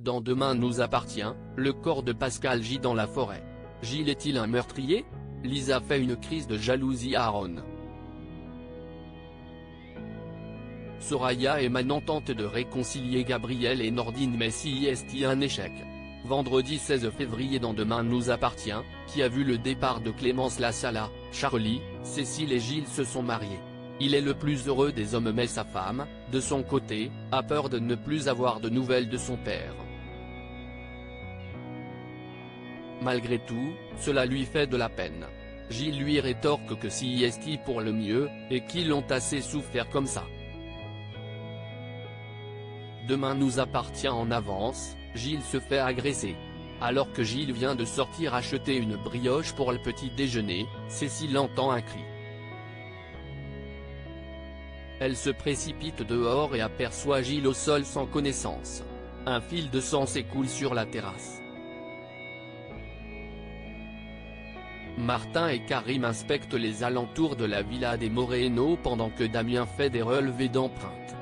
Dans Demain nous appartient, le corps de Pascal gît dans la forêt. Gilles est-il un meurtrier? Lisa fait une crise de jalousie à Aaron. Soraya et Manon tentent de réconcilier Gabriel et Nordine mais c'est un échec. Vendredi 16 février dans Demain nous appartient, qui a vu le départ de Clémence Lassala, Charlie, Cécile et Gilles se sont mariés. Il est le plus heureux des hommes mais sa femme, de son côté, a peur de ne plus avoir de nouvelles de son père. Malgré tout, cela lui fait de la peine. Gilles lui rétorque que c'est pour le mieux, et qu'ils ont assez souffert comme ça. Demain nous appartient en avance, Gilles se fait agresser. Alors que Gilles vient de sortir acheter une brioche pour le petit déjeuner, Cécile entend un cri. Elle se précipite dehors et aperçoit Gilles au sol sans connaissance. Un fil de sang s'écoule sur la terrasse. Martin et Karim inspectent les alentours de la villa des Moreno pendant que Damien fait des relevés d'empreintes.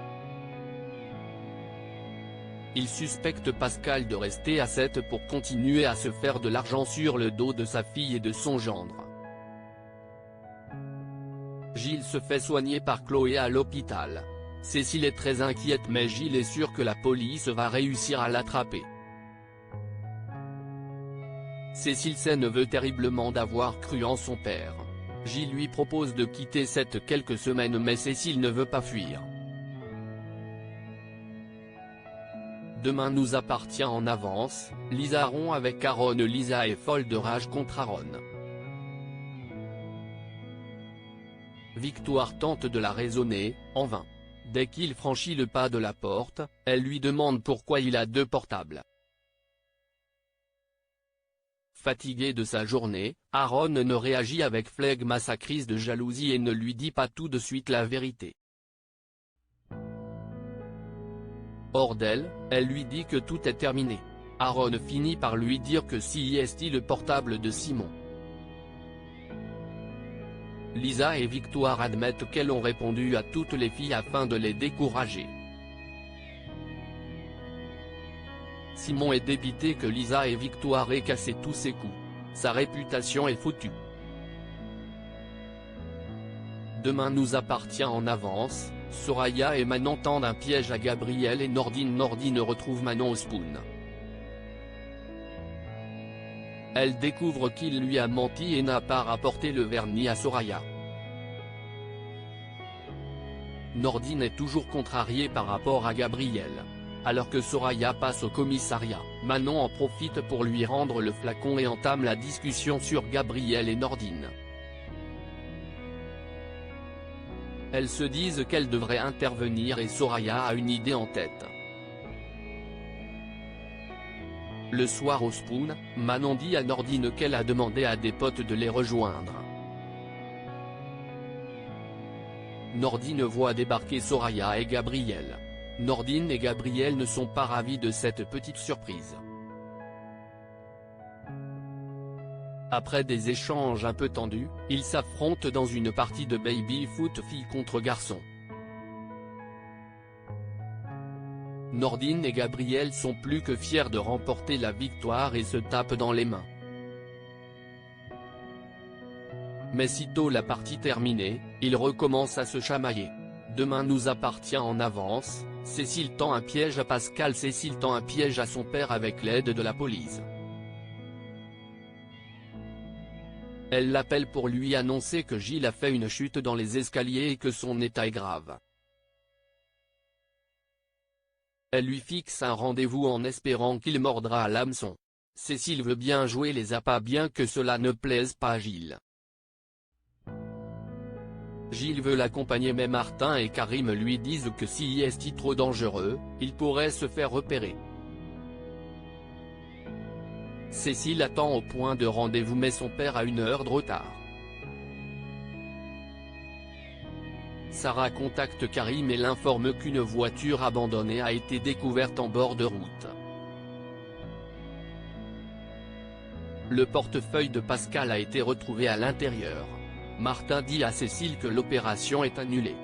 Il suspecte Pascal de rester à 7 pour continuer à se faire de l'argent sur le dos de sa fille et de son gendre. Gilles se fait soigner par Chloé à l'hôpital. Cécile est très inquiète mais Gilles est sûr que la police va réussir à l'attraper. Cécile ne veut terriblement d'avoir cru en son père. Gilles lui propose de quitter cette quelques semaines mais Cécile ne veut pas fuir. Demain nous appartient en avance, Lisa rompt avec Aaron. Lisa est folle de rage contre Aaron. Victoire tente de la raisonner, en vain. Dès qu'il franchit le pas de la porte, elle lui demande pourquoi il a 2 portables. Fatigué de sa journée, Aaron ne réagit avec flegme à sa crise de jalousie et ne lui dit pas tout de suite la vérité. Hors d'elle, elle lui dit que tout est terminé. Aaron finit par lui dire que c'est le portable de Simon. Lisa et Victoire admettent qu'elles ont répondu à toutes les filles afin de les décourager. Simon est dépité que Lisa et Victoire aient cassé tous ses coups. Sa réputation est foutue. Demain nous appartient en avance, Soraya et Manon tendent un piège à Gabriel et Nordine. Nordine retrouve Manon au spoon. Elle découvre qu'il lui a menti et n'a pas rapporté le vernis à Soraya. Nordine est toujours contrariée par rapport à Gabriel. Alors que Soraya passe au commissariat, Manon en profite pour lui rendre le flacon et entame la discussion sur Gabriel et Nordine. Elles se disent qu'elles devraient intervenir et Soraya a une idée en tête. Le soir au spoon, Manon dit à Nordine qu'elle a demandé à des potes de les rejoindre. Nordine voit débarquer Soraya et Gabriel. Nordine et Gabriel ne sont pas ravis de cette petite surprise. Après des échanges un peu tendus, ils s'affrontent dans une partie de baby-foot filles contre garçons. Nordine et Gabriel sont plus que fiers de remporter la victoire et se tapent dans les mains. Mais sitôt la partie terminée, ils recommencent à se chamailler. Demain nous appartient en avance, Cécile tend un piège à Pascal. Cécile tend un piège à son père avec l'aide de la police. Elle l'appelle pour lui annoncer que Gilles a fait une chute dans les escaliers et que son état est grave. Elle lui fixe un rendez-vous en espérant qu'il mordra à l'hameçon. Cécile veut bien jouer les appâts bien que cela ne plaise pas à Gilles. Gilles veut l'accompagner mais Martin et Karim lui disent que c'est trop dangereux, il pourrait se faire repérer. Cécile attend au point de rendez-vous mais son père a 1 heure de retard. Sarah contacte Karim et l'informe qu'une voiture abandonnée a été découverte en bord de route. Le portefeuille de Pascal a été retrouvé à l'intérieur. Martin dit à Cécile que l'opération est annulée.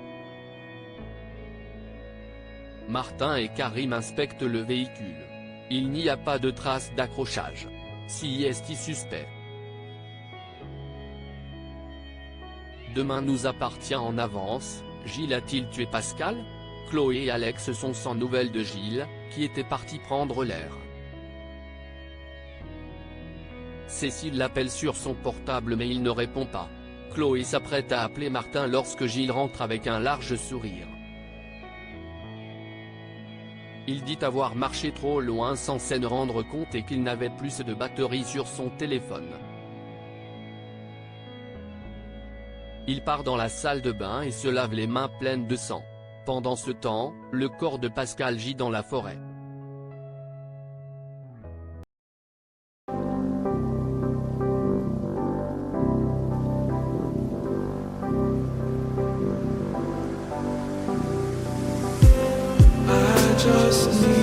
Martin et Karim inspectent le véhicule. Il n'y a pas de traces d'accrochage. CIST suspect. Demain nous appartient en avance. Gilles a-t-il tué Pascal? Chloé et Alex sont sans nouvelles de Gilles, qui était parti prendre l'air. Cécile l'appelle sur son portable mais il ne répond pas. Chloé s'apprête à appeler Martin lorsque Gilles rentre avec un large sourire. Il dit avoir marché trop loin sans s'en rendre compte et qu'il n'avait plus de batterie sur son téléphone. Il part dans la salle de bain et se lave les mains pleines de sang. Pendant ce temps, le corps de Pascal gît dans la forêt. I just need